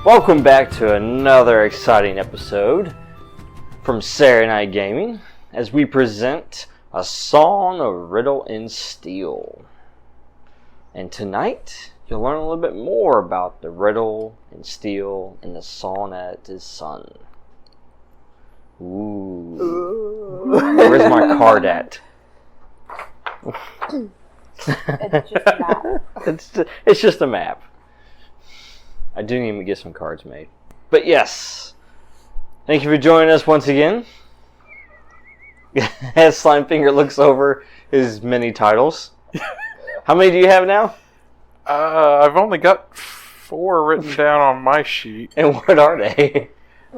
Welcome back to another exciting episode from Saturday Night Gaming as we present a Song of Riddle and Steel. And tonight, you'll learn a little bit more about the riddle and steel and the song that is sung. Ooh. Where's my card at? It's just a map. It's just a map. I do need to get some cards made. But yes, thank you for joining us once again. As Slimefinger looks over his many titles. How many do you have now? I've only got 4 written down on my sheet. And what are they?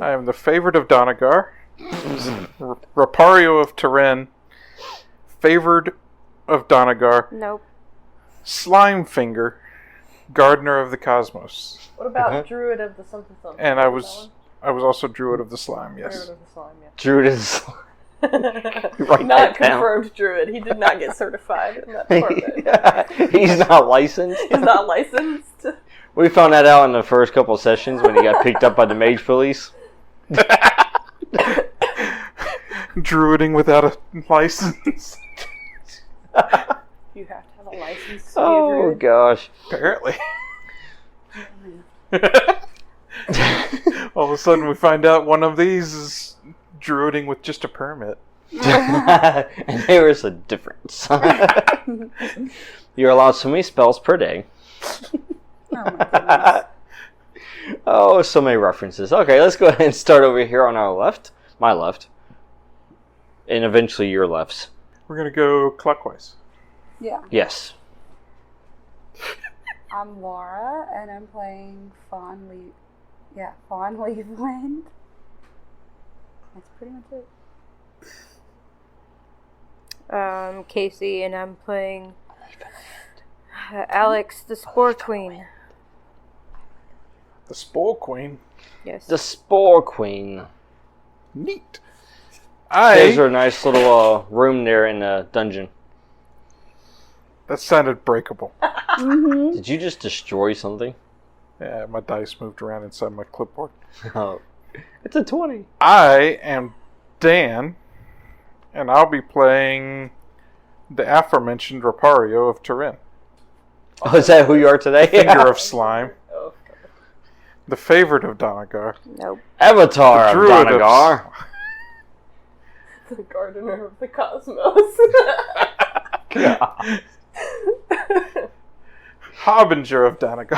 I am the Favorite of Donegar, Rapario of Turin, Favored of Donegar, Nope. Slimefinger, Gardener of the Cosmos. What about Druid of the something something? And I was also Druid of the Slime, yes. Druid of the Slime, yeah. Druid is... Write Not that down. confirmed Druid. He did not get certified in that department. He's not licensed. He's not licensed. We found that out in the first couple of sessions when he got picked up by the mage police. Druiding without a license. You have to have a license to be a Oh Druid. gosh. Apparently. All of a sudden we find out one of these is druiding with just a permit. And there is a difference. You're allowed so many spells per day. Oh my goodness. Oh, so many references. Okay, let's go ahead and start over here on our left. My left. And eventually your lefts. We're going to go clockwise. Yeah. Yes. I'm Laura, and I'm playing Fawn Leaveland. That's pretty much it. Casey, and I'm playing Alex, the Spore Queen. The Spore Queen. Yes. The Spore Queen. Neat. There's a nice little room there in the dungeon. That sounded breakable. Mm-hmm. Did you just destroy something? Yeah, my dice moved around inside my clipboard. Oh. It's a 20. I am Dan, and I'll be playing the aforementioned Rapario of Turin. Oh, is that who you are today? Finger of Slime. Oh, The Favorite of Donegar. Nope. Avatar The of Druid Donegar. the Gardener of the Cosmos. God. Harbinger of Donegar.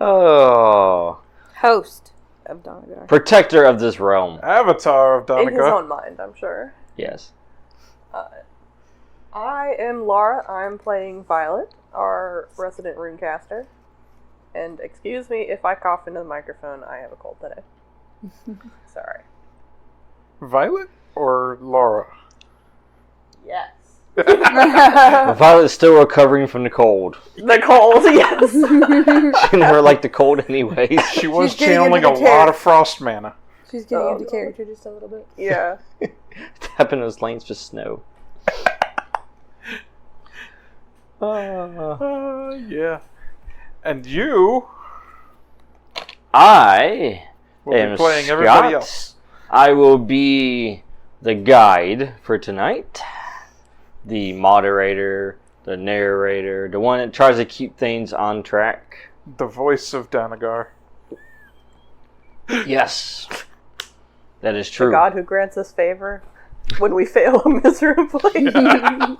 Oh. Host of Donegar. Protector of this realm. Avatar of In his Donegar. own mind, I'm sure. Yes. I am Laura. I'm playing Violet, our resident runecaster. And excuse me if I cough into the microphone. I have a cold today. Sorry. Violet or Laura? Yes. Violet's still recovering from the cold. The cold, yes. She never liked the cold anyways. She was She's getting channeling into a the lot of frost mana. She's getting Oh, into God. character just a little bit. Yeah. Tapping those lanes with snow. Yeah. And you I will am be playing Scott. everybody else. I will be the guide for tonight. The moderator, the narrator, the one that tries to keep things on track. The voice of Donegar. Yes. That is true. The God who grants us favor when we fail miserably. You're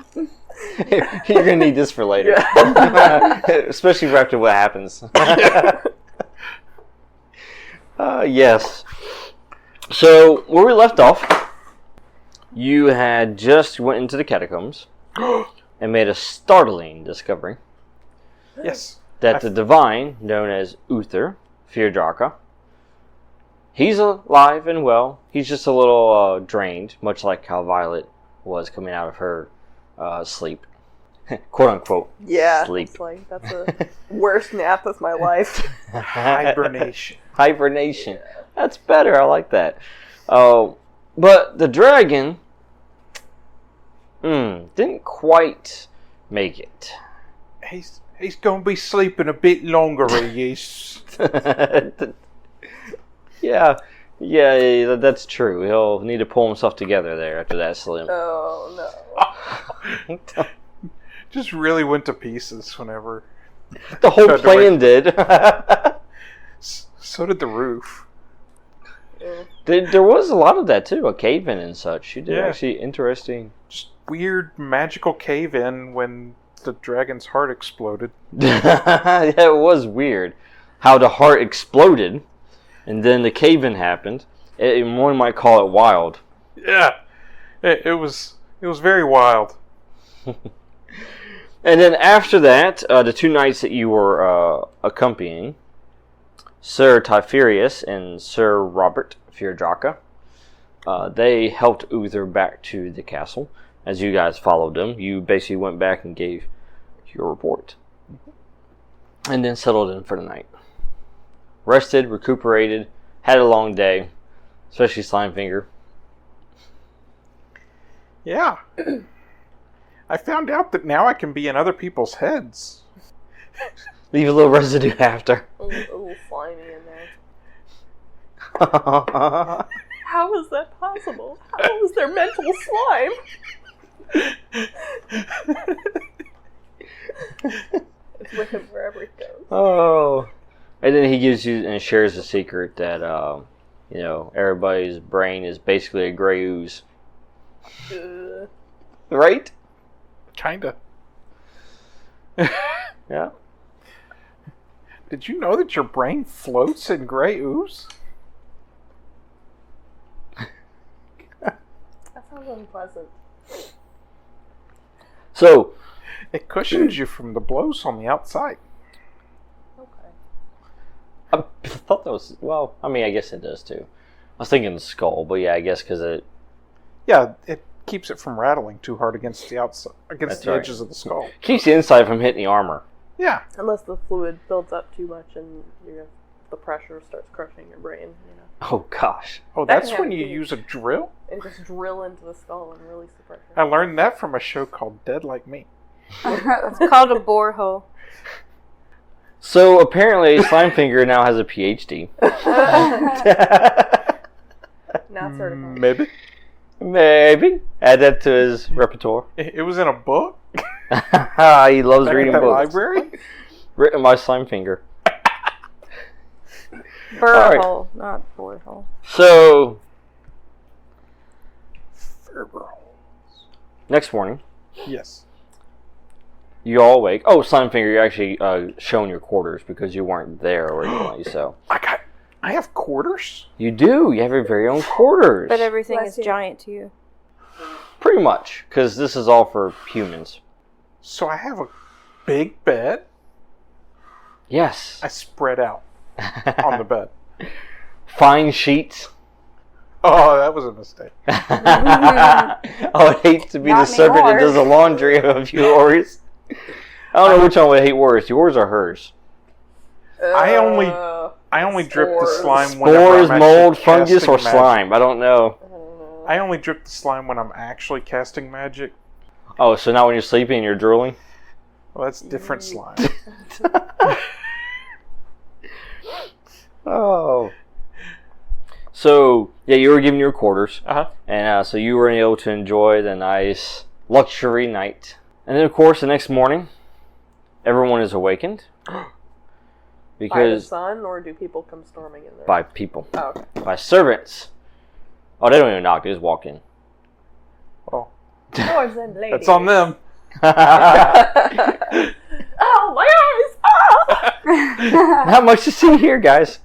going to need this for later. Yeah. Especially after what happens. Yes. So, where we left off, you had just went into the catacombs and made a startling discovery Yes. that the divine, known as Uther, Fyrdraca, he's alive and well. He's just a little drained, much like how Violet was coming out of her sleep. Quote unquote. Yeah. Sleep. It's like, that's the worst nap of my life. Hibernation. Hibernation. That's better. I like that. But the dragon didn't quite make it. He's going to be sleeping a bit longer, he is. Yeah, that's true. He'll need to pull himself together there after that sleep. Oh no. Just really went to pieces whenever. The whole plan did. So did the roof. There was a lot of that too, a cave-in and such. You did actually interesting. Just weird magical cave-in when the dragon's heart exploded. Yeah, it was weird how the heart exploded, and then the cave-in happened. One might call it wild. Yeah, it was very wild. And then after that, the two knights that you were accompanying, Sir Typherius and Sir Robert Fyrdraca, they helped Uther back to the castle. As you guys followed them, you basically went back and gave your report. And then settled in for the night. Rested, recuperated, had a long day, especially Slimefinger. Yeah. I found out that now I can be in other people's heads. Leave a little residue after. A little slimy in there. How is that possible? How is there mental slime? It's with him wherever he goes. Oh. And then he gives you and shares the secret that, everybody's brain is basically a gray ooze. Right? Kinda. Yeah. Did you know that your brain floats in gray ooze? That sounds unpleasant. So, It cushions you from the blows on the outside. Okay. I thought that was, I guess it does too. I was thinking the skull, but yeah, I guess because it... Yeah, it keeps it from rattling too hard against the outside, against the right. edges of the skull. keeps the inside from hitting the armor. Yeah. Unless the fluid builds up too much and the pressure starts crushing your brain, Oh, gosh. Oh, That that's can when you happen too. use a drill? And just drill into the skull and release the pressure. I learned that from a show called Dead Like Me. It's called a borehole. So, apparently, Slimefinger now has a PhD. Not certified. Maybe. Maybe. Add that to his repertoire. It was in a book? He loves Back reading at the books. library? Written by Slimefinger. Burhole, not borehole. So, next morning, Yes. you all wake. Oh, Slimefinger, you're actually shown your quarters because you weren't there originally, so. I have quarters? You do. You have your very own quarters. But everything Bless is you. giant to you. Pretty much, because this is all for humans. So I have a big bed. Yes. I spread out on the bed. Fine sheets. Oh, that was a mistake. I would hate to be the Not servant that anymore. does the laundry of yours. I don't know which one would hate worse, yours or hers. I only drip the spores. slime whenever Spores, I'm actually mold, fungus, casting or magic. slime. I don't know. I only drip the slime when I'm actually casting magic. Oh, so now when you're sleeping and you're drooling? Well, that's different slime. Oh. So, yeah, you were given your quarters. Uh-huh. And so you were able to enjoy the nice luxury night. And then, of course, the next morning, everyone is awakened. By the Because sun, or do people come storming in there? by people. Oh, okay. By servants. Oh, they don't even knock, they just walk in. Oh, Boys and ladies. that's on them. Oh, my eyes! Ah! Not much to see here, guys.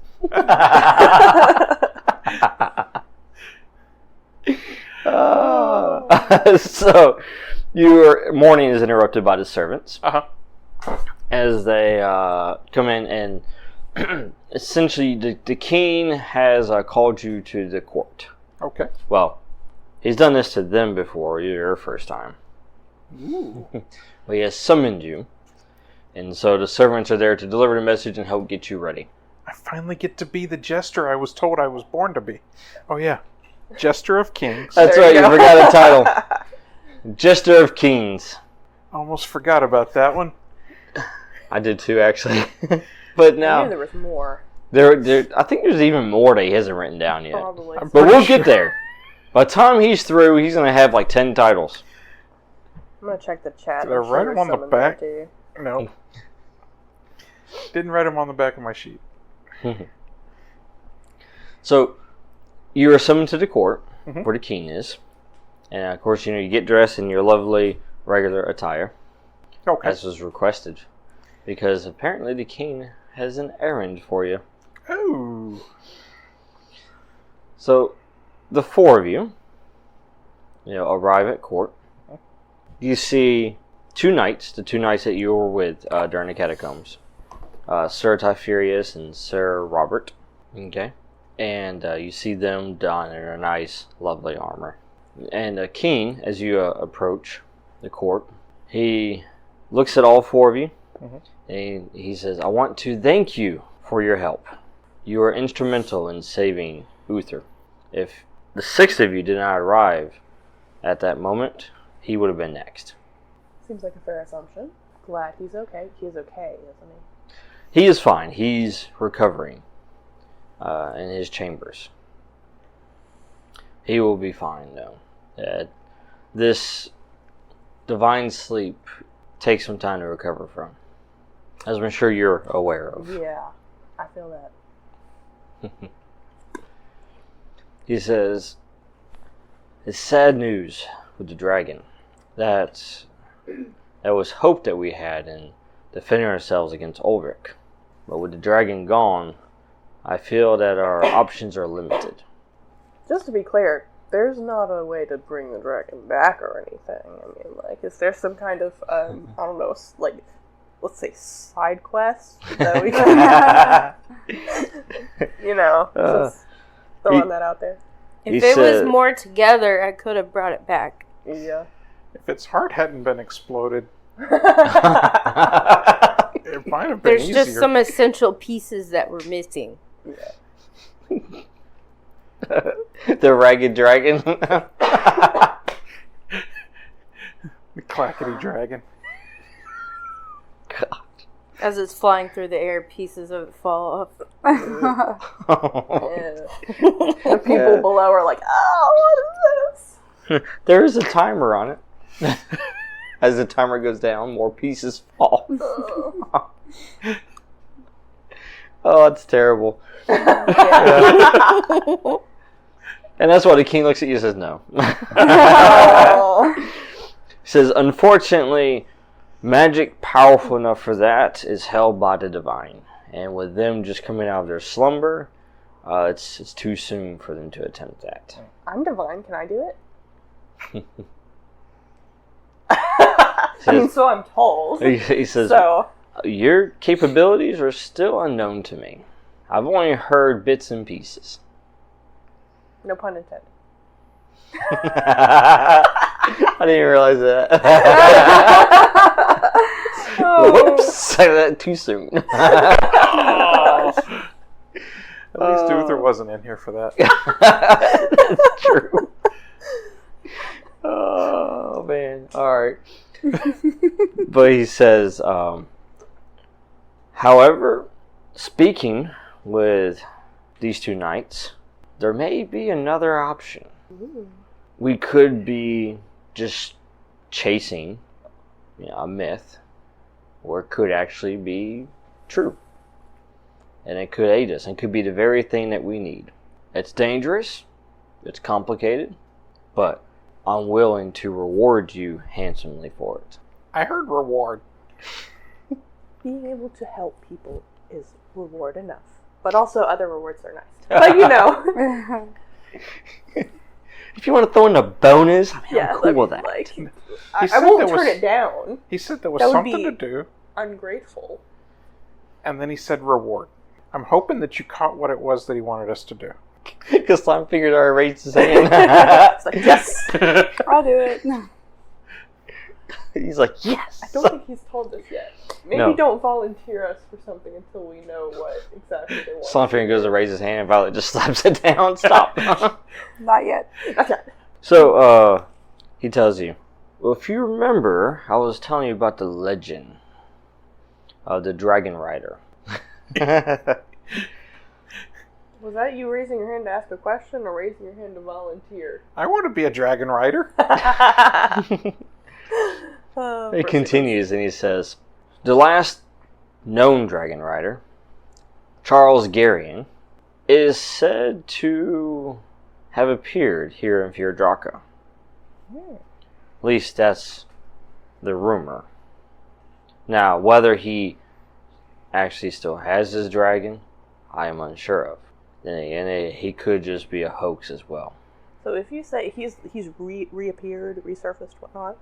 So, your morning is interrupted by the servants Uh-huh. as they come in, and essentially the king has called you to the court. Okay. Well, he's done this to them before. You're your first time. Ooh. But he has summoned you, and so the servants are there to deliver the message and help get you ready. I finally get to be the jester I was told I was born to be. Oh, yeah. Jester of Kings. That's There right, you you go. forgot a title. Jester of Kings. Almost forgot about that one. I did too, actually. But I now, knew there was more. I think there's even more that he hasn't written down yet. Probably. I'm But pretty we'll sure. get there. By the time he's through, he's going to have like 10 titles. I'm gonna check the chat. Did I I'm write sure them on the there's some in there, back? too. No. Didn't write them on the back of my sheet. So, you are summoned to the court, Mhm. where the king is. And of course, you get dressed in your lovely regular attire, Okay. as was requested. Because apparently the king has an errand for you. Oh. So, the four of you, arrive at court. You see two knights, the two knights that you were with during the catacombs. Sir Typherius and Sir Robert. Okay. And you see them donned in a nice, lovely armor. And the king, as you approach the court, he looks at all four of you. Mhm. And he says, I want to thank you for your help. You were instrumental in saving Uther. If the six of you did not arrive at that moment, he would have been next. Seems like a fair assumption. Glad he's okay. He's okay, isn't he? He is fine. He's recovering in his chambers. He will be fine, though. This divine sleep takes some time to recover from, as I'm sure you're aware of. Yeah, I feel that. He says, it's sad news with the dragon. That was hope that we had in defending ourselves against Ulrich. But with the dragon gone, I feel that our options are limited. Just to be clear, there's not a way to bring the dragon back or anything. I mean, like, is there some kind of, I don't know, like, let's say side quest that we can, just throwing that out there. If He it said- was more together, I could have brought it back. Yeah. If its heart hadn't been exploded, it might have been There's easier. just some essential pieces that were missing. The ragged dragon. The clackety dragon. God. As it's flying through the air, pieces of it fall off. Yeah. The people below are like, oh, what is this? There is a timer on it. As the timer goes down, more pieces fall. Oh, it's terrible. And that's why the king looks at you and says no. He says, unfortunately, magic powerful enough for that is held by the divine. And with them just coming out of their slumber, it's too soon for them to attempt that. I'm divine, can I do it? Says- so I'm told. He says, So, your capabilities are still unknown to me. I've only heard bits and pieces. no pun intended. I didn't even realize that. Whoops, said that too soon. At least Uther wasn't in here for that. That's true. Oh, man. Alright. But he says, however, speaking with these two knights, there may be another option. Ooh. We could be just chasing a myth, or it could actually be true. And it could aid us, and could be the very thing that we need. It's dangerous, it's complicated, but I'm willing to reward you handsomely for it. I heard reward. Being able to help people is reward enough. But also other rewards are nice. But you know. If you want to throw in a bonus, I'm Yeah, cool with that. like, He I said won't there turn was- it down. He said there was That would something be- to do, Ungrateful. and then he said reward. I'm hoping that you caught what it was that he wanted us to do. Because Slime figured I raised his hand. It's like, yes! I'll do it. He's like, yes! I don't think he's told us yet. Maybe No. don't volunteer us for something until we know what exactly they want. Slime finger goes to raise his hand, and Violet just slaps it down. Stop. Not yet. Okay. So, he tells you, well, if you remember, I was telling you about the legend of the Dragon Rider. Was that you raising your hand to ask a question or raising your hand to volunteer? I want to be a dragon rider. It continues and he says, the last known Dragon Rider, Charles Garian, is said to have appeared here in Fyrdraca. At least that's the rumor. Now, whether he actually still has his dragon, I am unsure of. And he could just be a hoax as well. So if you say he's reappeared, resurfaced, whatnot,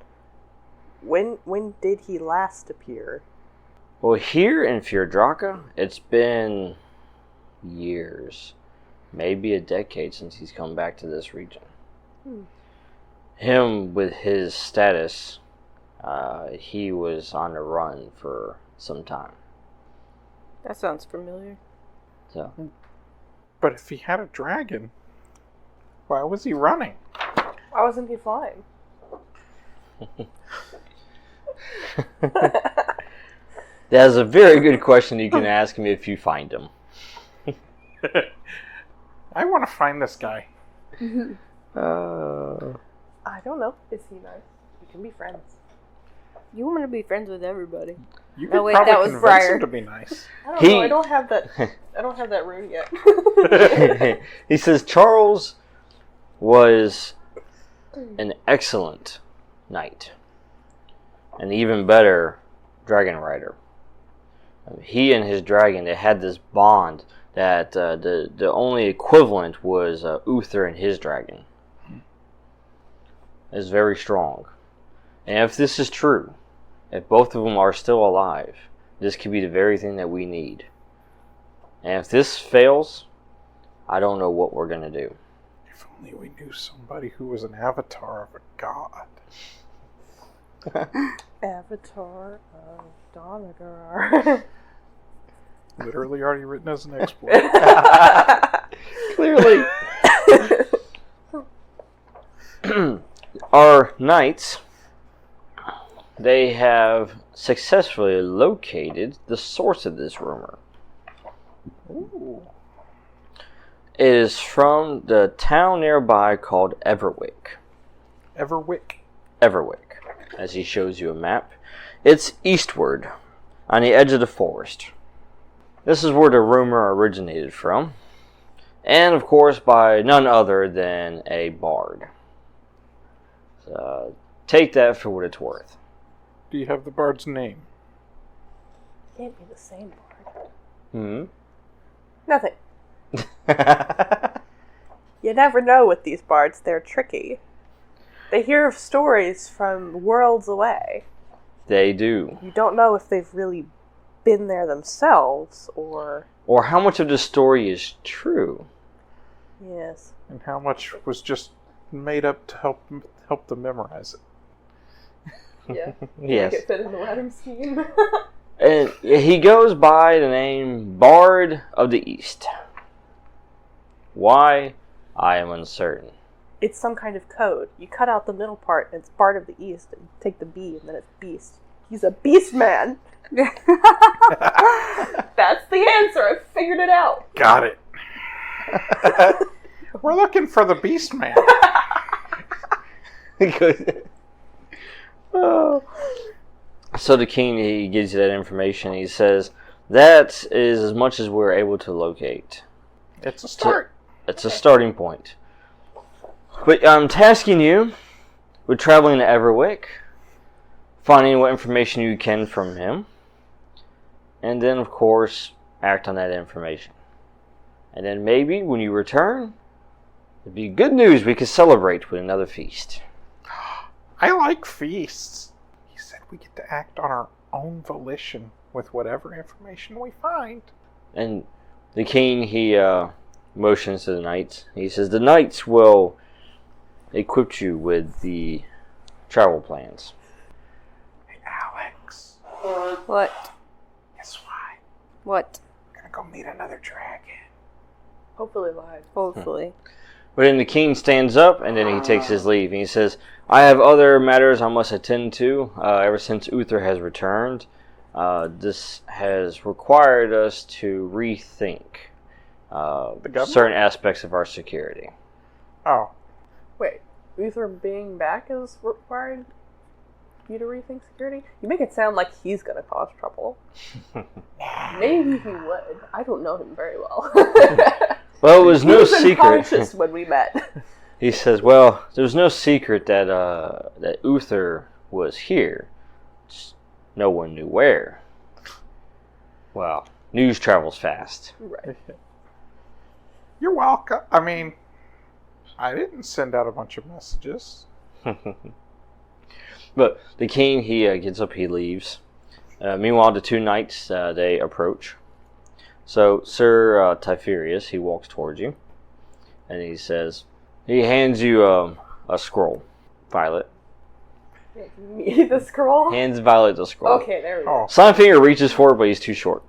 when did he last appear? Well, here in Fyrdraca, it's been years, maybe a decade since he's come back to this region. Him, with his status, he was on the run for some time. That sounds familiar. So, But if he had a dragon, why was he running? Why wasn't he flying? that's a very good question you can ask him if you find him. I want to find this guy. I don't know. Is he nice? We can be friends. You want to be friends with everybody. You could wait, probably that was convince Briar. him to be nice. I don't know. I don't have that. I don't have that rune yet. He says Charles was an excellent knight. An even better dragon rider. He and his dragon, they had this bond that the only equivalent was Uther and his dragon. It's very strong. And if this is true, if both of them are still alive, this could be the very thing that we need. And if this fails, I don't know what we're going to do. If only we knew somebody who was an avatar of a god. Avatar of Donegar. Literally already written as an exploit. Clearly. Our knights, they have successfully located the source of this rumor. Ooh. It is from the town nearby called Everwick. Everwick, as he shows you a map. It's eastward, on the edge of the forest. This is where the rumor originated from. And, of course, by none other than a bard. So, take that for what it's worth. Do you have the bard's name? Can't be the same bard. Hmm? Nothing. You never know with these bards. They're tricky. They hear of stories from worlds away. They do. You don't know if they've really been there themselves or... Or how much of the story is true. Yes. And how much was just made up to help them memorize it? Yeah. Yes. Make it fit in the wedding scheme. And he goes by the name Bard of the East. Why? I am uncertain. It's some kind of code. You cut out the middle part and it's Bard of the East, and you take the B and then it's Beast. He's a beast man. That's the answer. I figured it out. Got it. We're looking for the beast man. Oh. So the king, he gives you that information. He says, that is as much as we're able to locate. It's a start. It's a starting point. But I'm tasking you with traveling to Everwick, finding what information you can from him, and then, of course, act on that information. And then maybe when you return, it'd be good news we could celebrate with another feast. I like feasts. He said we get to act on our own volition with whatever information we find. And the king, he motions to the knights. He says, the knights will equip you with the travel plans. Hey, Alex. What? Guess what? What? We're gonna go meet another dragon. Hopefully live. Hopefully. But then the king stands up and then he takes his leave. And he says, I have other matters I must attend to ever since Uther has returned. this has required us to rethink certain aspects of our security. Oh. Wait, Uther being back has required you to rethink security? You make it sound like he's gonna cause trouble. Maybe he would. I don't know him very well. Well, it was no he was secret. unconscious when we met. He says, well, there was no secret that that Uther was here. Just no one knew where. Well, news travels fast. Right. You're welcome. I mean, I didn't send out a bunch of messages. But the king, he gets up, he leaves. Meanwhile, the two knights, they approach. So, Sir Typherius, he walks towards you. And he says, he hands you a scroll. Violet. Me, the scroll? Hands Violet the scroll. Okay, there we go. Oh. Sunfinger reaches for it, but he's too short.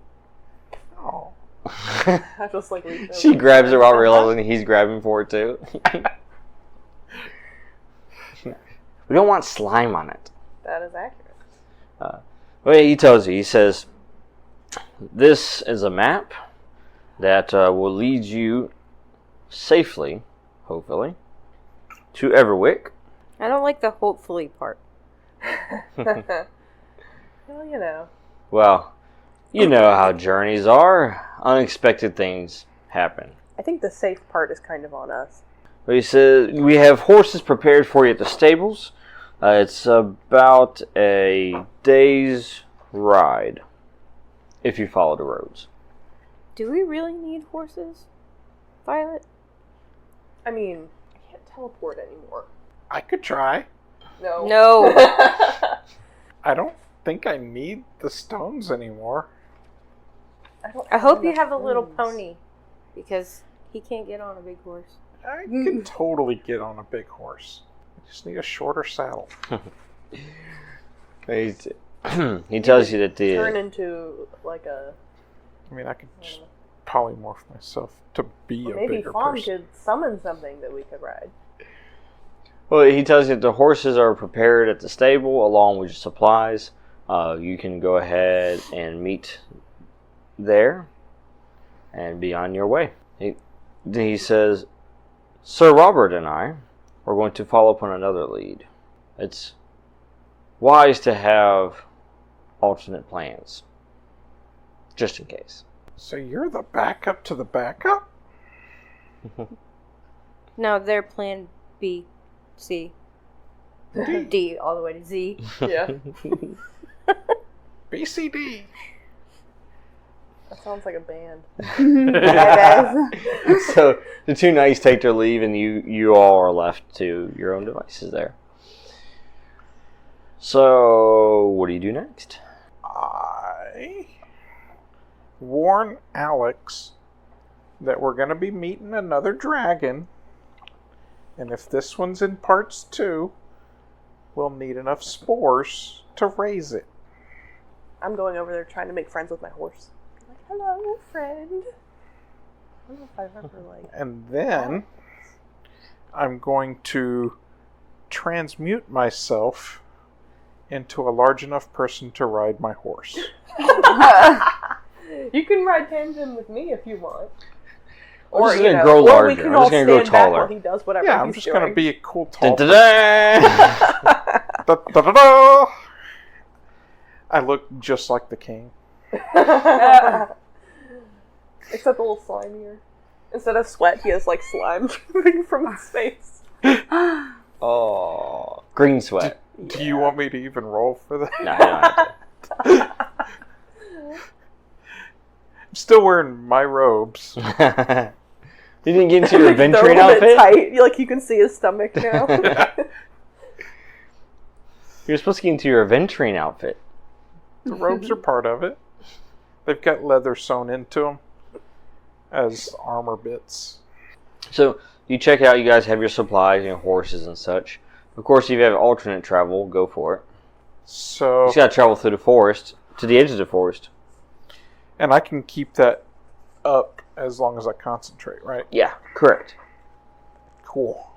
Oh. I just like reach She over. grabs it while realizing he's grabbing for it too. We don't want slime on it. That is accurate. Well, he tells you, he says, this is a map that will lead you safely, hopefully, to Everwick. I don't like the hopefully part. Well, you know. Well, you know how journeys are. Unexpected things happen. I think the safe part is kind of on us. But he says, we have horses prepared for you at the stables. It's about a day's ride, if you follow the roads. Do we really need horses, Violet? I mean, I can't teleport anymore. I could try. No. No. I don't think I need the stones anymore. I hope you enough have a little rooms. pony, because he can't get on a big horse. I can totally get on a big horse. I just need a shorter saddle. He tells you that Turn the into like a. I mean, I could just polymorph myself to be Well, a maybe bigger Fawn person. could summon something that we could ride. well, he tells you that the horses are prepared at the stable along with your supplies. You can go ahead and meet there and be on your way. He says, Sir Robert and I are going to follow up on another lead. It's wise to have alternate plans, just in case. So you're the backup to the backup? No, they're plan B, C, D, all the way to Z. Yeah. BCD. That sounds like a band. So the two knights take their leave, and you all are left to your own devices there. So what do you do next? I warn Alex that we're going to be meeting another dragon, and if this one's in parts 2, we'll need enough spores to raise it. I'm going over there trying to make friends with my horse. Like, hello, friend. I don't know if I remember, like... And then I'm going to transmute myself into a large enough person to ride my horse. You can ride tandem with me if you want. I'm just going to grow larger. Or we can I'm all just going to grow stand back taller. while he does whatever Yeah, I'm he's just doing. going to be a cool tall Dun, dun, dun. Da-da-da-da! I look just like the king. Except a little slimier. Instead of sweat, he has like slime coming from his face. Oh, green sweat. Do you want me to even roll for that? No, I don't have I'm still wearing my robes. to. You didn't get into your They're adventuring a little bit outfit? tight. Like you can see his stomach now. You're supposed to get into your adventuring outfit. The robes are part of it. They've got leather sewn into them as armor bits. So you check out. You guys have your supplies, your horses and such. Of course, if you have alternate travel, go for it. So, You just got to travel through the forest to the edge of the forest. and I can keep that up as long as I concentrate, right? Yeah, correct. Cool.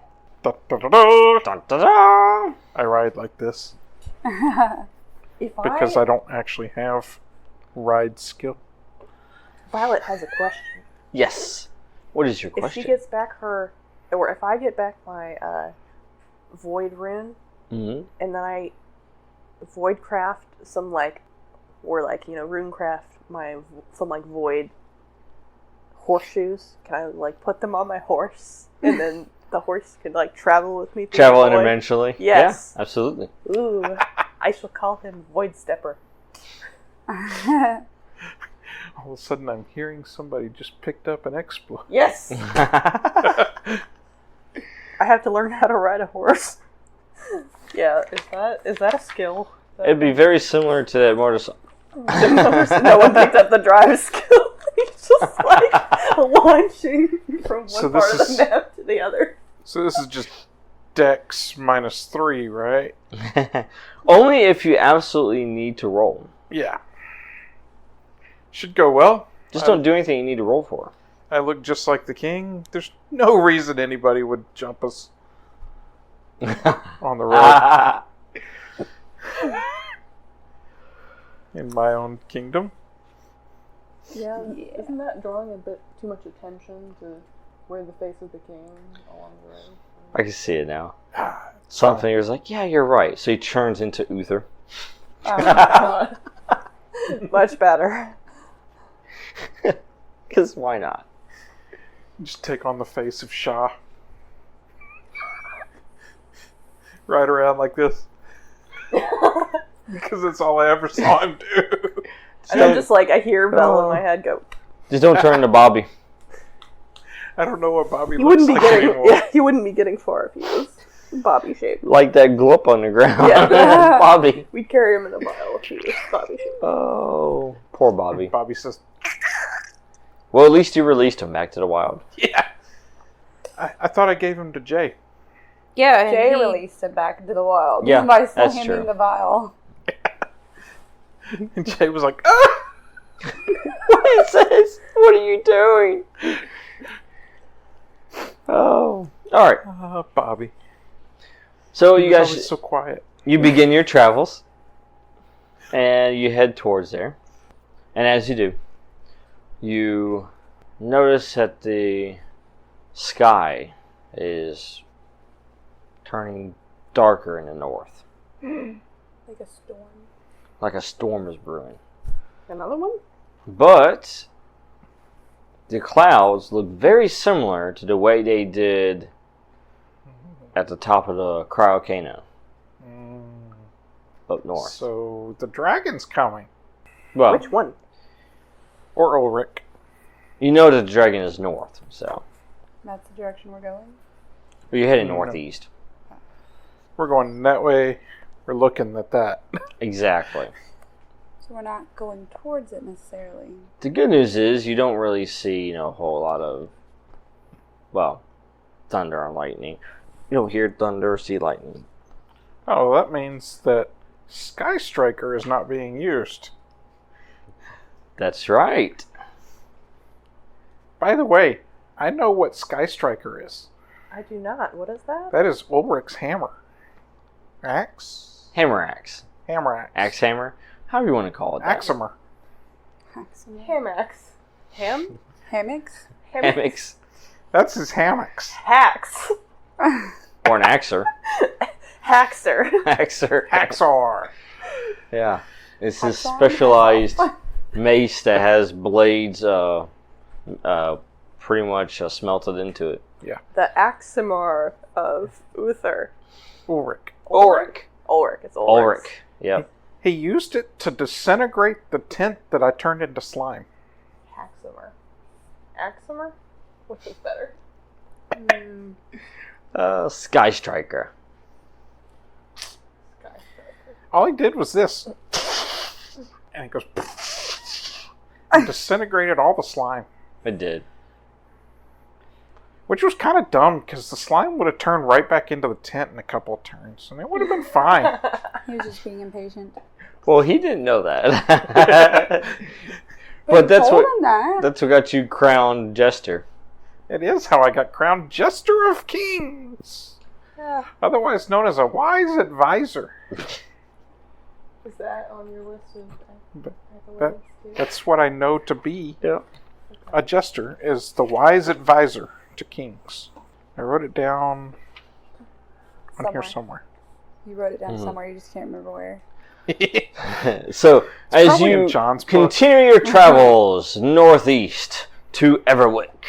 Da-da-da-da. Dun, dun, dun. I ride like this. because I don't actually have ride skill. Violet has a question. Yes. What is your If question? she gets back or if I get back my void rune, Mhm. and then I void craft some rune craft some void horseshoes. Can I put them on my horse, and then the horse can travel with me? Through Travel the void? interdimensionally? Yes. Yeah, absolutely. Ooh, I shall call him Void Stepper. All of a sudden, I'm hearing somebody just picked up an exploit. Yes, I have to learn how to ride a horse. Yeah, is that a skill? It'd be very similar to that motorcycle. No one picked up the drive skill. He's just launching from one part of the map to the other. So this is just Dex -3, right? Only if you absolutely need to roll. Yeah. Should go well. Just don't do anything you need to roll for. I look just like the king. There's no reason anybody would jump us on the road in my own kingdom. Yeah, isn't that drawing a bit too much attention to wear the face of the king along the road? I can see it now. Something is like, yeah, you're right. So he turns into Uther. Oh my god. Much better. Because why not? Just take on the face of Shah. Ride around like this. Because that's all I ever saw him do. And then just I hear Belle in my head go. Just don't turn into Bobby. I don't know what Bobby He looks wouldn't be like getting. anymore. Yeah, he wouldn't be getting far if he was Bobby shaped. Like that glop on the ground. Yeah. Bobby. We'd carry him in a mile if he was Bobby shaped. Oh, poor Bobby. Bobby says, Well, at least you released him back to the wild. yeah. I thought I gave him to Jay. Yeah, and Jay he- released him back into the wild. Yeah, by that's slamming true. the vial. And Jay was like, ah! What is this? What are you doing? Oh. Alright. Bobby. So He you was guys, always so quiet. you begin your travels. And you head towards there. And as you do, you notice that the sky is turning darker in the north. Like a storm. Like a storm is brewing. Another one? But the clouds look very similar to the way they did at the top of the Cryocano up north. So the dragon's coming. Well, Which one? Or Ulrich. you know that the dragon is north, so That's the direction we're going. well, you're heading No. northeast. We're going that way. We're looking at that. Exactly. So we're not going towards it necessarily. The good news is you don't really see, a whole lot of, thunder and lightning. You don't hear thunder or see lightning. Oh, that means that Sky Striker is not being used. That's right. By the way, I know what Sky Striker is. I do not. What is that? That is Ulrich's hammer. Axe? Hammer axe. Hammer axe. Axe hammer. However you want to call it. that. Axemer. Hammocks. Ham? Hammocks? Hammocks. That's his hammocks. Hacks. Or an axer. Hackster. Axer. Haxor. Yeah. It's this Haxon? specialized mace that has blades pretty much smelted into it. The Aximar of Uther. Ulrich. Ulrich. Ulrich. It's Ulrich. Ulrich. Yep. He used it to disintegrate the tent that I turned into slime. Haximer. Aximer? Which is better? Sky Striker. Sky Striker. All he did was this. And it goes... and disintegrated all the slime. It did. Which was kind of dumb, because the slime would have turned right back into the tent in a couple of turns, and it would have been fine. He was just being impatient. Well, he didn't know that. But that's told what him that. that's what got you crowned jester. It is how I got crowned Jester of Kings, Yeah. otherwise known as a wise advisor. Is that on your list of That's what I know to be Yeah. a jester, is the wise advisor to kings. I wrote it down on here somewhere. You wrote it down somewhere, you just can't remember where. So, as probably you in John's book. continue your travels northeast to Everwick,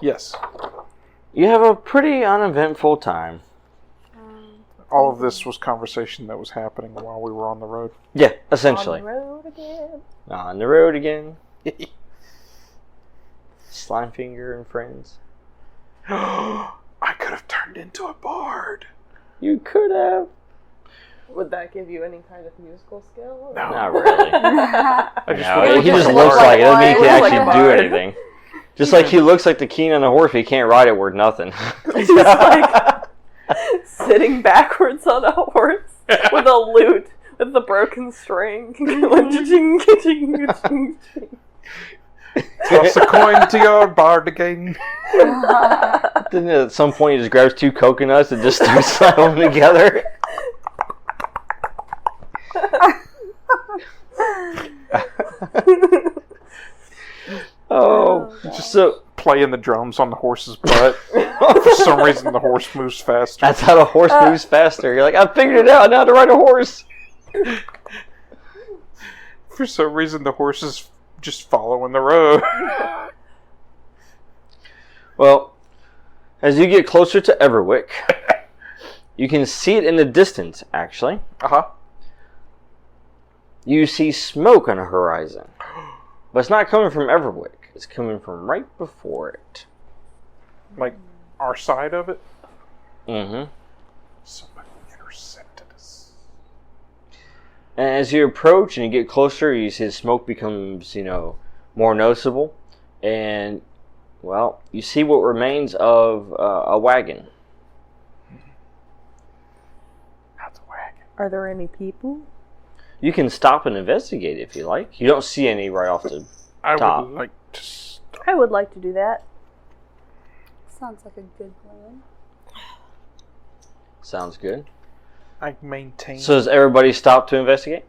Yes. you have a pretty uneventful time. All of this was conversation that was happening while we were on the road. Yeah, essentially. On the road again. On the road again. Slimefinger and friends. I could have turned into a bard. You could have. Would that give you any kind of musical skill? No. Not really. I He just look looks like it. Doesn't mean he one. can Looks like actually a do bard. anything. Just like he looks like the king on the horse, but he can't ride it worth nothing. He's just like sitting backwards on a horse with a lute with the broken string. Toss a coin to your bard again. Then at some point he just grabs 2 coconuts and just starts slapping them together. Oh, so Playing the drums on the horse's butt. For some reason, the horse moves faster. that's how the horse moves faster. You're like, I figured it out. Now to ride a horse. For some reason, the horse is just following the road. Well, as you get closer to Everwick, you can see it in the distance. Actually, you see smoke on the horizon, but it's not coming from Everwick. It's coming from right before it. Like, our side of it. Mm-hmm. Somebody intercepted us. And as you approach and you get closer, you see the smoke becomes, more noticeable. And, well, you see what remains of a wagon. Not the wagon. Are there any people? You can stop and investigate if you like. You don't see any right off the I top. would like to stop. I would like to do that. Sounds like a good plan. Sounds good. I maintain. So does everybody stop to investigate?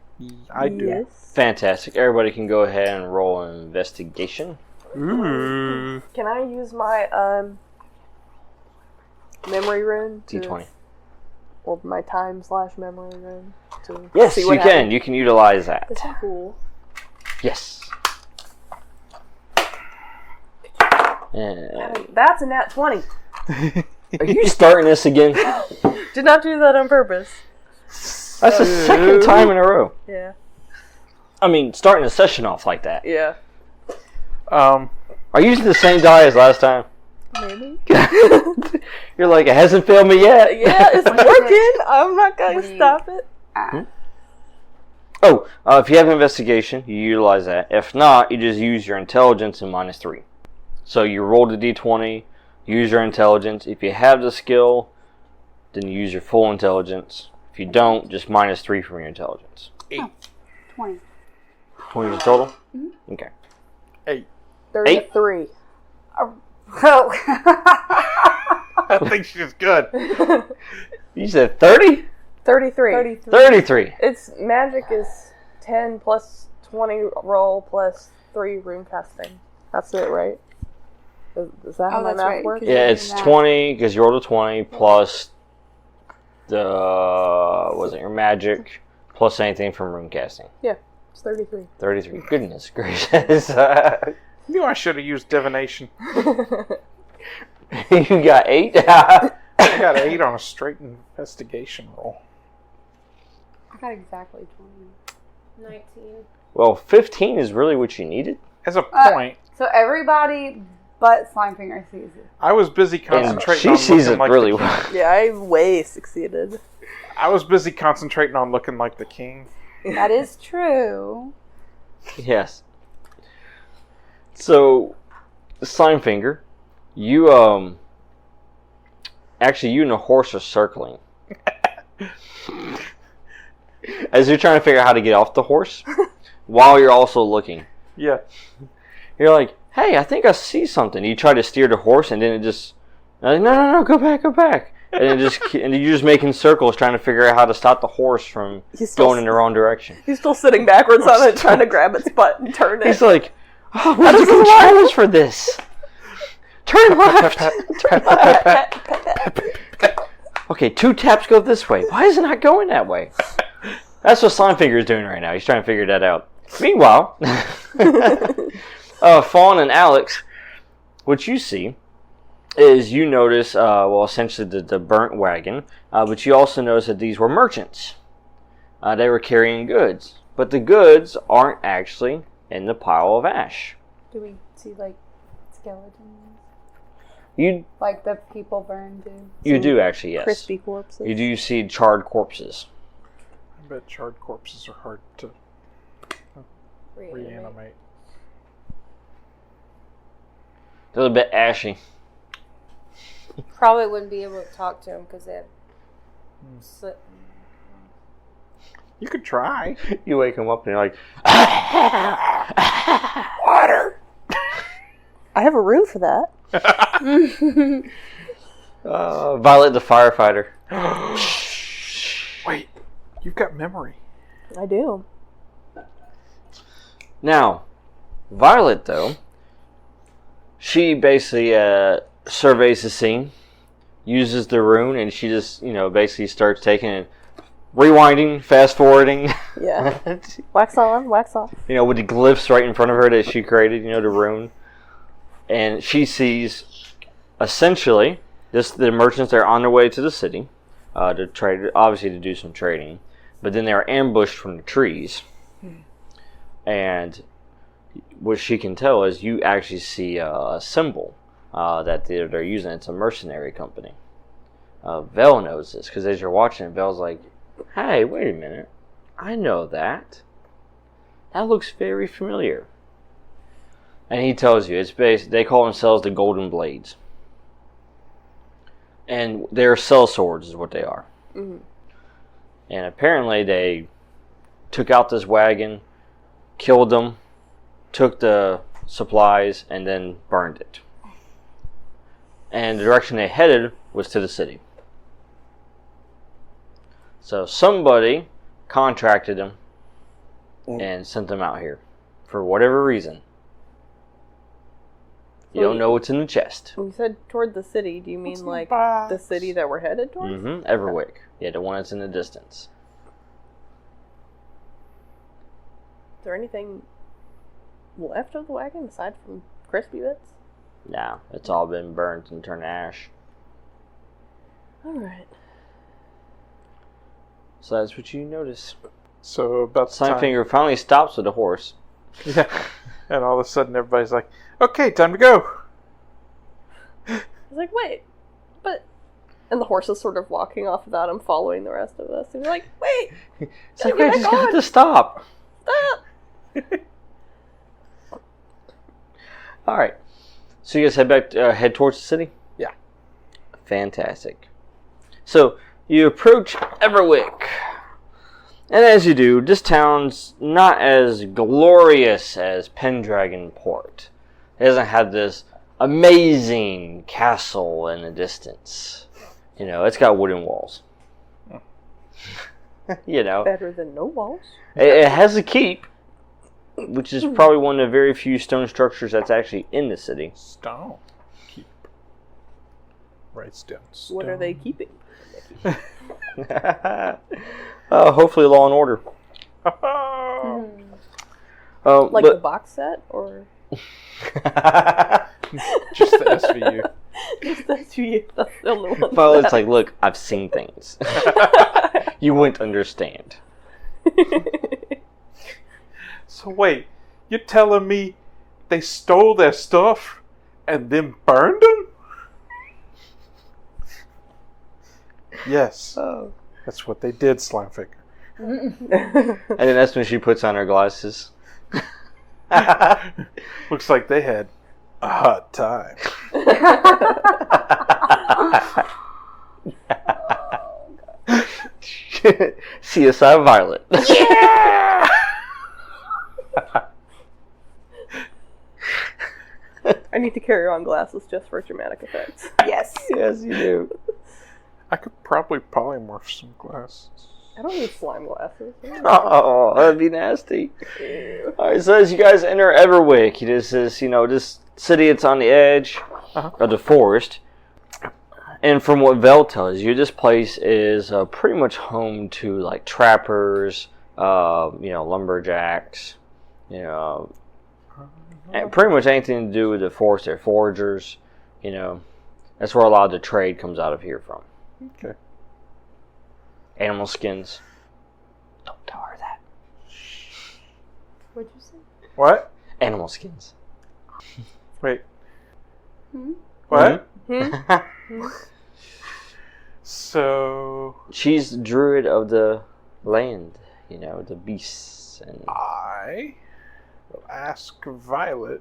I do. Yes. Fantastic. Everybody can go ahead and roll an investigation. Ooh. Can I use my memory rune to D20. or my time/memory rune to Yes, see you what can. happens? You can utilize that. This is cool. Yes. And That's a nat 20. are you starting this again? Did not do that on purpose. That's the second time in a row. Yeah. I mean, starting a session off like that. Yeah. Are you using the same die as last time? Maybe. You're like, it hasn't failed me yet. Yeah, it's working. I'm not going to stop it. Oh, if you have investigation, you utilize that. If not, you just use your intelligence and -3. So you roll the d20, use your intelligence. If you have the skill, then you use your full intelligence. If you don't, just -3 from your intelligence. 20. 20 total? Okay. 33. Oh. I think she's good. You said 30? 33. 33. It's magic is 10 plus 20 roll plus 3 rune casting. That's it, right? Is that how my that's math right, works? 'cause Yeah, you're it's doing that. 20 because you rolled a 20 plus your magic plus anything from rune casting. Yeah, it's 33. 33. Goodness gracious. Knew I should have used divination. You got 8? I got 8 on a straight investigation roll. I got exactly 20. 19. Well, 15 is really what you needed. As a point, So everybody but Slimefinger sees it. I was busy And concentrating she on sees looking it like really the king. well. Yeah, I way succeeded. I was busy concentrating on looking like the king. That is true. Yes. So, Slimefinger, you, actually, you and the horse are circling. As you're trying to figure out how to get off the horse, while you're also looking. Yeah. You're like, hey, I think I see something. You try to steer the horse, and then it just, like, no, go back. and you're just making circles trying to figure out how to stop the horse from going in the wrong direction. He's still sitting backwards on it, trying to grab its butt and turn it. He's like, oh, what's the controls for this? Turn left. Turn left. Okay, 2 taps go this way. Why is it not going that way? That's what Slimefinger is doing right now. He's trying to figure that out. Meanwhile, Fawn and Alex, what you see is you notice, essentially the burnt wagon, but you also notice that these were merchants. They were carrying goods, but the goods aren't actually in the pile of ash. Do we see, like, skeletons? Like the people burned, too? You do, actually, yes. Crispy corpses. You do see charred corpses. I bet charred corpses are hard to reanimate. They're a bit ashy. Probably wouldn't be able to talk to them because they have slit. You could try. You wake them up and you're like, water! I have a room for that. Violet the firefighter. Wait, you've got memory. I do. Now, Violet, though, she basically surveys the scene, uses the rune, and she just, basically starts taking it, rewinding, fast forwarding. Yeah. Wax on, wax off. With the glyphs right in front of her that she created, the rune. And she sees, essentially, the merchants that are on their way to the city to trade, obviously to do some trading. But then they are ambushed from the trees. And what she can tell is you actually see a symbol that they're using. It's a mercenary company. Vel knows this because as you're watching it, Vel's like, hey, wait a minute. I know that. That looks very familiar. And he tells you, they call themselves the Golden Blades. And they're sellswords is what they are. Mm-hmm. And apparently they took out this wagon, killed them, took the supplies, and then burned it. And the direction they headed was to the city. So somebody contracted them and sent them out here for whatever reason. You don't know what's in the chest. When you said toward the city, do you mean like box? the city that we're headed towards? Mm-hmm. Everwick. Yeah, the one that's in the distance. Is there anything left of the wagon aside from crispy bits? Nah, it's all been burnt and turned to ash. Alright. So that's what you notice. So about the time... Slimefinger finally stops with the horse. Yeah. And all of a sudden everybody's like, okay, time to go. I was like, wait, but... And the horse is sort of walking off without him following the rest of us. And you're like, wait! It's like, wait, I just got to stop. Stop! Alright. So you guys head towards the city? Yeah. Fantastic. So, you approach Everwick. And as you do, this town's not as glorious as Pendragon Port. It doesn't have this amazing castle in the distance. It's got wooden walls. Better than no walls. It has a keep, which is probably one of the very few stone structures that's actually in the city. Stone. Keep. Writes down stone. What are they keeping? Hopefully Law and Order. Like the box set, or just the SVU. just the SVU? That's the only one. Well, it's like, look, I've seen things. You wouldn't understand. So wait, you're telling me they stole their stuff and then burned them? Yes. That's what they did, Slimefinger. And then that's when she puts on her glasses. Looks like they had a hot time. CSI Violet. Yeah! I need to carry on glasses just for dramatic effects. Yes. Yes, you do. I could probably polymorph some glasses. I don't need slime glasses. Oh, that'd be nasty. Alright, so as you guys enter Everwick, this is, this city, it's on the edge of the forest. And from what Vel tells you, this place is pretty much home to, like, trappers, lumberjacks, and pretty much anything to do with the forest. They're foragers, That's where a lot of the trade comes out of here from. Okay. Animal skins. Don't tell her that. What'd you say? What? Animal skins. Wait. Hmm? What? Hmm? So... She's the druid of the land, the beasts. And I will ask Violet,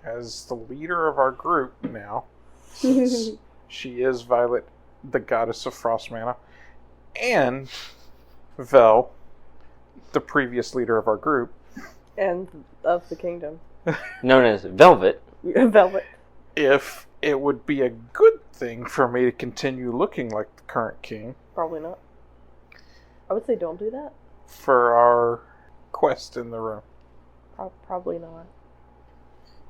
as the leader of our group now, since she is Violet, the goddess of frost mana, and Vel, the previous leader of our group, And of the kingdom. known as Velvet. Velvet. if it would be a good thing for me to continue looking like the current king Probably not. I would say don't do that. for our quest in the room. Probably not.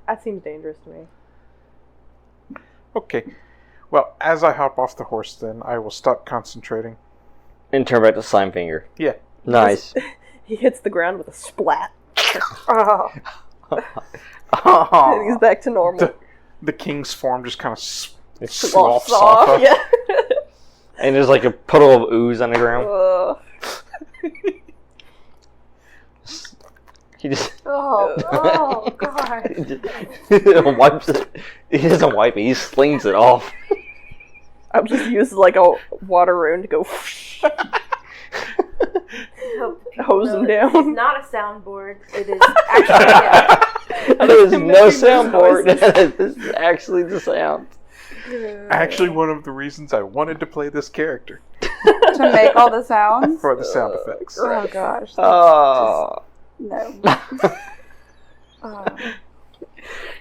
That seems dangerous to me. Okay. Well, as I hop off the horse then, I will stop concentrating. And turn back to Slime Finger. Yeah. Nice. He hits the ground with a splat. Oh. And he's back to normal. The king's form just kind of Sloughs sloughs off. Yeah. And there's like a puddle of ooze on the ground. He just Oh God. wipes it. He doesn't wipe it, he slings it off. I'll just use like a water rune to go hose him down. It's not a soundboard. It is actually There's no soundboard. This is actually the sound. Actually, one of the reasons I wanted to play this character. To make all the sounds? For the sound effects. Oh gosh. Oh. No.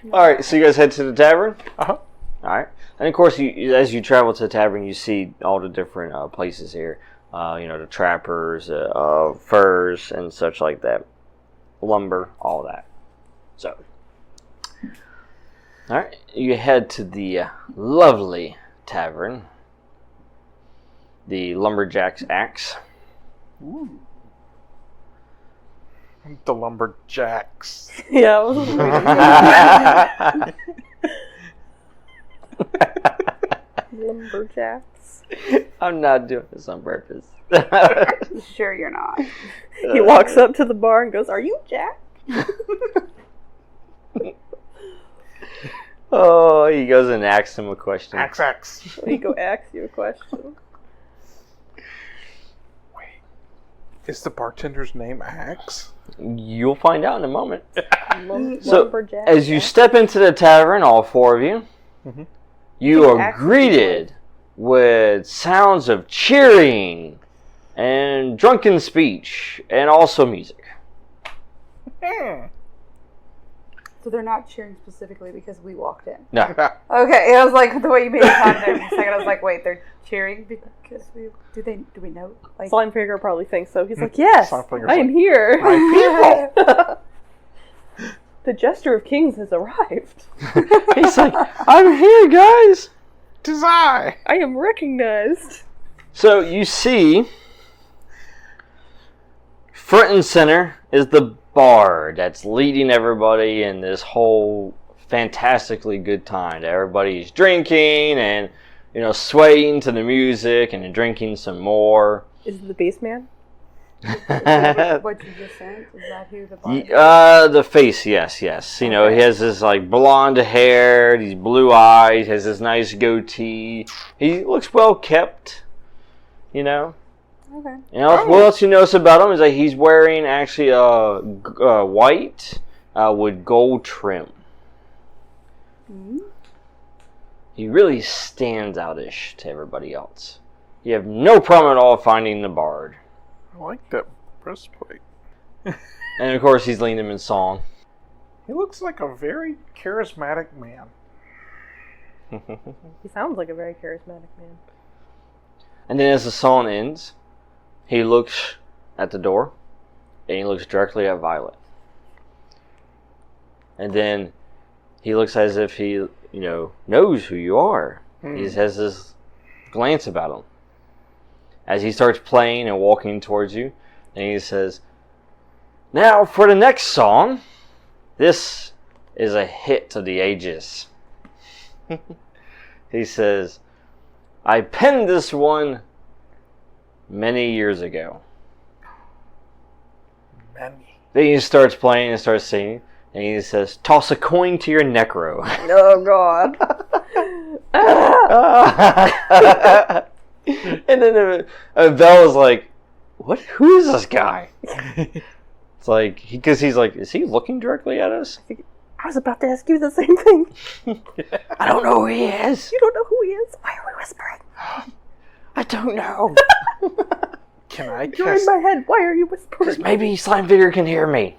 Alright, so you guys head to the tavern? Uh-huh. Alright. And of course, as you travel to the tavern, you see all the different places here. The trappers, furs, and such like that. Lumber, all that. So. Alright, you head to the lovely tavern. The Lumberjack's Axe. Ooh. The lumberjacks. Yeah. Lumberjacks. I'm not doing this on purpose. Sure you're not. He walks up to the bar and goes, "Are you Jack?" Oh, he goes and asks him a question. Axe. He go ask you a question. Wait. Is the bartender's name Axe? You'll find out in a moment. So, Lumberjack. as you step into the tavern, all four of you, you Can are Axe greeted with sounds of cheering and drunken speech and also music. So they're not cheering specifically because we walked in. No. Okay, it was like the way you made it sound there for a second. I was like, wait, they're cheering because we do we know? Like, Slime Figure probably thinks so. He's like, "Yes, Slime Finger's I am like, here. My people! The Jester of Kings has arrived. He's like, I'm here, guys. 'Tis I! I am recognized." So you see, front and center is the bar that's leading everybody in this whole fantastically good time. Everybody's drinking and, swaying to the music and drinking some more. Is it the Beast Man? what you just said? Is that who the bar The face, yes. He has this like blonde hair, these blue eyes, has this nice goatee. He looks well kept, Okay. And what else you notice about him is that he's wearing actually white with gold trim. Mm-hmm. He really stands out-ish to everybody else. You have no problem at all finding the bard. I like that breastplate. And of course he's leading him in song. He looks like a very charismatic man. He sounds like a very charismatic man. And then as the song ends, he looks at the door, and he looks directly at Violet. And then he looks as if he, knows who you are. He just has this glance about him. As he starts playing and walking towards you, and he says, "Now for the next song, this is a hit of the ages." He says, "I penned this one many years ago." Many. Then he starts playing and starts singing, and he says, "Toss a coin to your necro." Oh God. And then Bella's like, "What? Who is this guy?" It's like, because he's like, is he looking directly at us? I was about to ask you the same thing. I don't know who he is. You don't know who he is? Why are we whispering? I don't know. Can I You're in cast? my head. Why are you whispering? Because maybe Slime Vigor can hear me.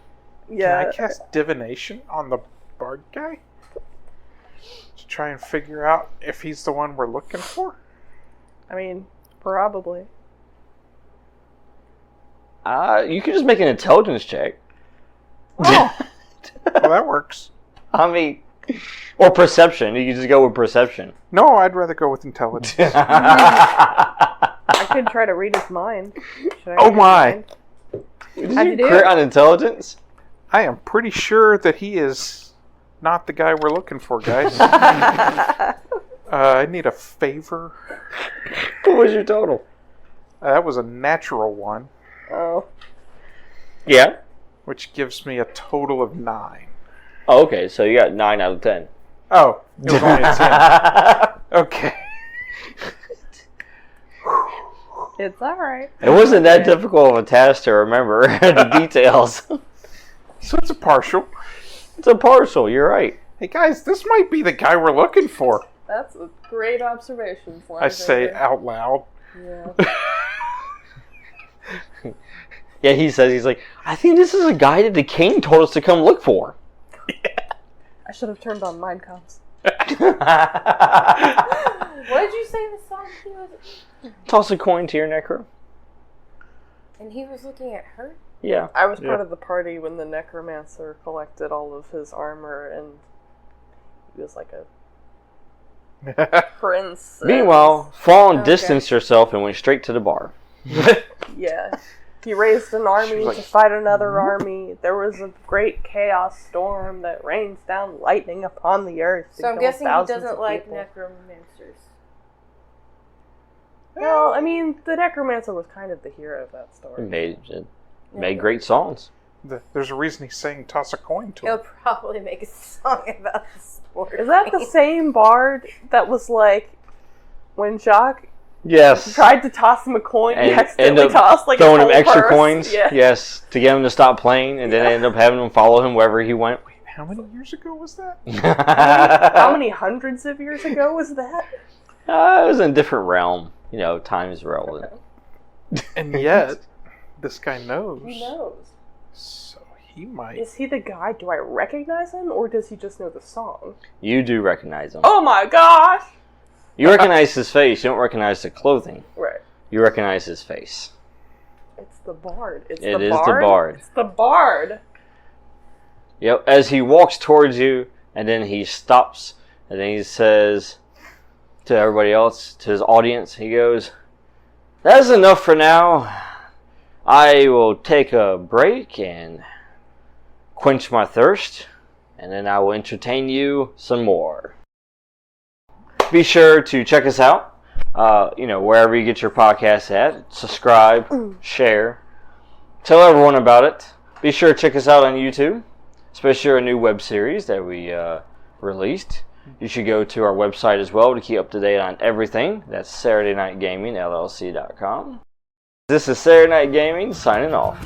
Yeah. Can I cast divination on the bard guy to try and figure out if he's the one we're looking for? I mean, probably. You could just make an intelligence check. Oh, well, that works. I mean, or perception. You can just go with perception. No, I'd rather go with intelligence. I could try to read his mind. Should I Oh read his my. mind? Did How'd you you do? crit on intelligence? I am pretty sure that he is not the guy we're looking for, guys. I need a favor. What was your total? That was a natural one, Oh. Yeah. which gives me a total of 9. Oh, okay, so you got 9 out of 10. Oh, it was only a 10. Okay. It's alright. It wasn't that difficult of a task to remember the details. So it's a partial. It's a partial, you're right. Hey guys, this might be the guy we're looking for. That's a great observation, Flying I say Finger. out loud. Yeah. Yeah, he's like, I think this is a guy that the king told us to come look for. I should have turned on mind comms. What did you say the song he was? Toss a coin to your necro. And he was looking at her? Yeah. I was part Yeah. of the party when the necromancer collected all of his armor, and he was like a prince. Meanwhile, Fawn Okay. distanced herself and went straight to the bar. Yeah. He raised an army like, to fight another army. There was a great chaos storm that rains down lightning upon the earth. So I'm and kills guessing he thousands doesn't of like people. necromancers. Well, I mean, the necromancer was kind of the hero of that story. Made great songs. There's a reason he's saying toss a coin to He'll him. probably make a song about the sport. Is that the same bard that was like, when Jacques Yes. tried to toss him a coin, he And accidentally end up tossed like throwing a him whole extra purse? coins. Yeah. Yes, to get him to stop playing, and then end up having him follow him wherever he went. Wait, how many years ago was that? How many hundreds of years ago was that? It was in a different realm. Time is relevant. And yet, this guy knows. Who knows? So he might. Is he the guy? Do I recognize him, or does he just know the song? You do recognize him. Oh my gosh! You recognize his face. You don't recognize the clothing. Right. You recognize his face. It's the bard. It is the bard. It's the bard. Yep. As he walks towards you, and then he stops, and then he says to everybody else, to his audience, he goes, "That's enough for now. I will take a break and quench my thirst, and then I will entertain you some more." Be sure to check us out, wherever you get your podcasts at. Subscribe, share, tell everyone about it. Be sure to check us out on YouTube, especially our new web series that we released. You should go to our website as well to keep up to date on everything. That's SaturdayNightGamingLLC.com. This is Saturday Night Gaming signing off.